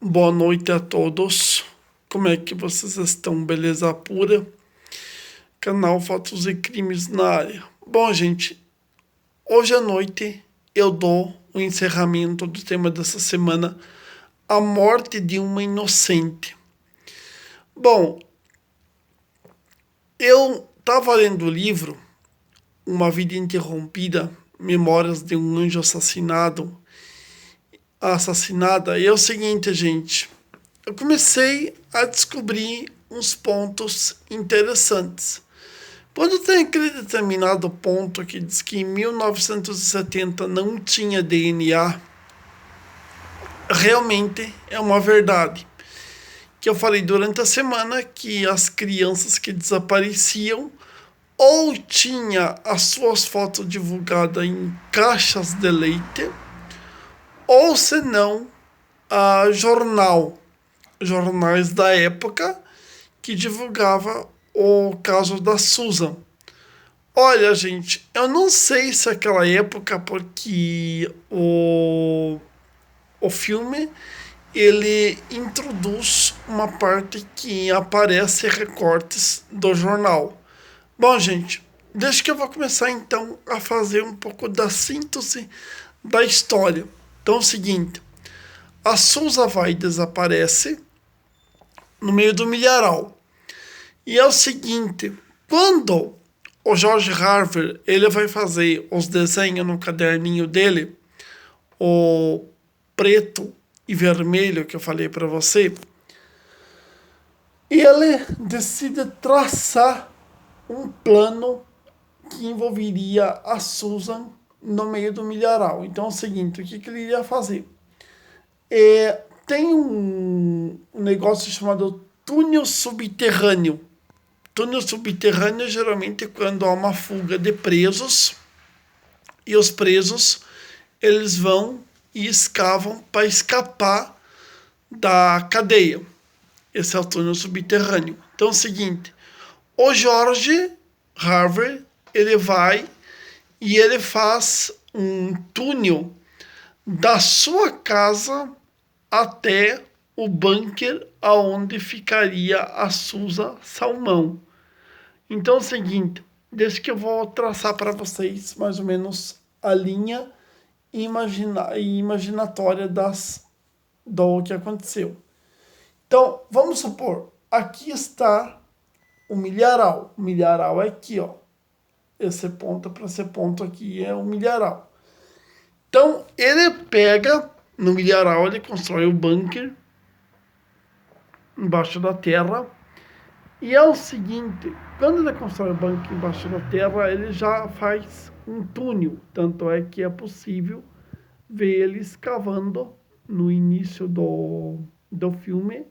Boa noite a todos. Como é que vocês estão? Beleza pura? Canal Fatos e Crimes na área. Bom, gente, hoje à noite eu dou o encerramento do tema dessa semana, a morte de uma inocente. Bom, eu estava lendo o livro Uma Vida Interrompida, Memórias de um Anjo Assassinada, e é o seguinte, gente. Eu comecei a descobrir uns pontos interessantes. Quando tem aquele determinado ponto que diz que em 1970 não tinha DNA, realmente é uma verdade. Que eu falei durante a semana que as crianças que desapareciam ou tinha as suas fotos divulgadas em caixas de leite, ou senão a jornais da época que divulgava o caso da Susan. Olha, gente, eu não sei se aquela época, porque o filme ele introduz uma parte que aparece recortes do jornal. Bom, gente, deixa que eu vou começar então a fazer um pouco da síntese da história. Então é o seguinte, a Souza vai desaparece no meio do milharal. E é o seguinte, quando o George Harvey ele vai fazer os desenhos no caderninho dele, o preto e vermelho que eu falei para você, e ele decide traçar um plano que envolveria a Susan no meio do milharal. Então é o seguinte, o que ele iria fazer? Tem um negócio chamado túnel subterrâneo. Túnel subterrâneo geralmente é quando há uma fuga de presos e os presos eles vão e escavam para escapar da cadeia. Esse é o túnel subterrâneo. Então é o seguinte, o George Harvey ele vai e ele faz um túnel da sua casa até o bunker aonde ficaria a Susan Salmão. Então é o seguinte, deixa que eu vou traçar para vocês mais ou menos a linha imaginatória do que aconteceu. Então, vamos supor, aqui está o milharal. O milharal é aqui, ó. Esse ponto para esse ponto aqui é o milharal. Então, ele pega no milharal, ele constrói o bunker embaixo da terra. E é o seguinte, quando ele constrói o bunker embaixo da terra, ele já faz um túnel. Tanto é que é possível ver ele escavando no início do filme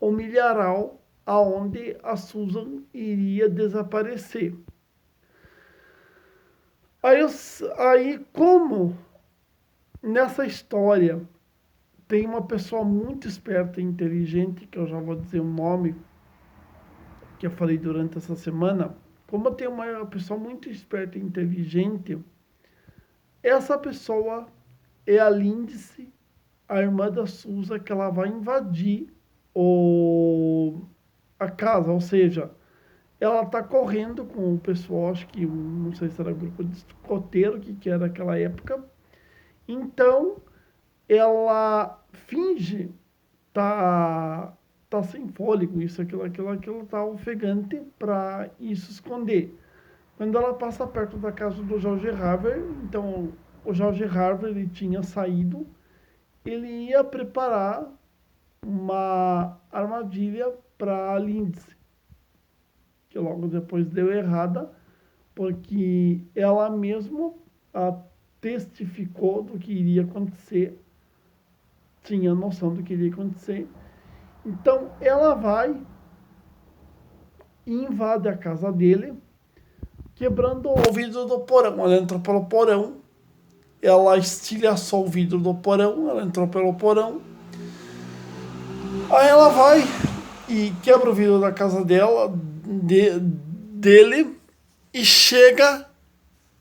o milharal aonde a Susan iria desaparecer. Aí como nessa história tem uma pessoa muito esperta e inteligente, que eu já vou dizer o nome, que eu falei durante essa semana, como tem uma pessoa muito esperta e inteligente, essa pessoa é a Lindsay, a irmã da Susan, que ela vai invadir a casa, ou seja, ela tá correndo com o pessoal, acho que, não sei se era grupo de escoteiro, que era naquela época, então ela finge tá sem fôlego, isso, aquilo, tá ofegante para isso esconder. Quando ela passa perto da casa do George Harvey, então o George Harvey ele tinha saído, ele ia preparar uma armadilha para a Lindsay, que logo depois deu errada, porque ela mesma testificou do que iria acontecer, tinha noção do que iria acontecer. Então ela vai e invade a casa dele, quebrando o vidro do porão. Ela entrou pelo porão, ela estilhaçou o vidro do porão, ela entrou pelo porão. Aí ela vai e quebra o vidro da casa dele, e chega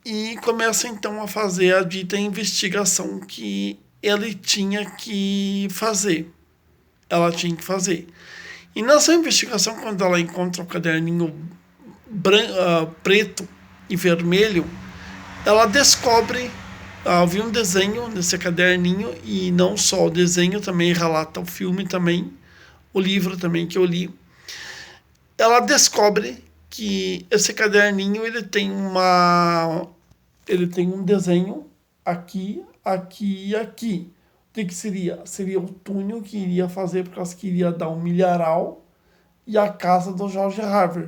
e começa então a fazer a dita investigação que ele tinha que fazer. ela tinha que fazer. E nessa investigação, quando ela encontra o caderninho preto e vermelho, ela descobre, havia um desenho nesse caderninho, e não só o desenho, também relata o filme também, o livro também que eu li. Ela descobre que esse caderninho ele tem um desenho aqui, aqui e aqui. O que seria? Seria o túnel que iria fazer, por causa que iria dar um milharal, e a casa do George Harvey.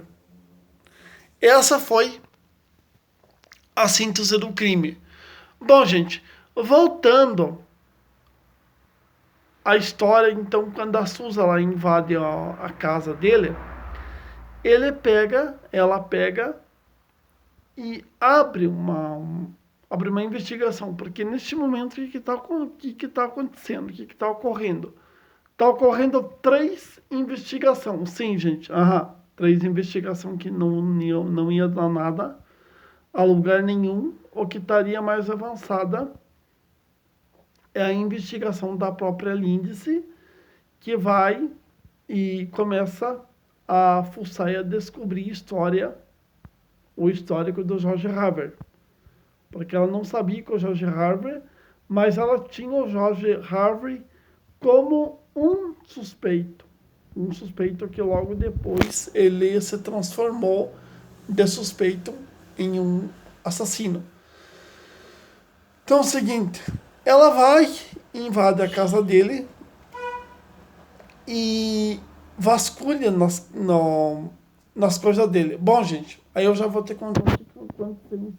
Essa foi a síntese do crime. Bom, gente, voltando à história, então, quando a Susan ela invade a casa dele, ela pega e abre uma investigação, porque neste momento o que está acontecendo, o que está ocorrendo? Está ocorrendo 3 investigações, sim, gente, 3 investigações que não ia dar nada a lugar nenhum. O que estaria mais avançada é a investigação da própria Lindsay, que vai e começa a fuçar e a descobrir o histórico do George Harvey. Porque ela não sabia que o George Harvey, mas ela tinha o George Harvey como um suspeito. Um suspeito que logo depois ele se transformou de suspeito em um assassino. Então é o seguinte, ela vai, invade a casa dele e vasculha nas coisas dele. Bom, gente, aí eu já vou ter que contar o que aconteceu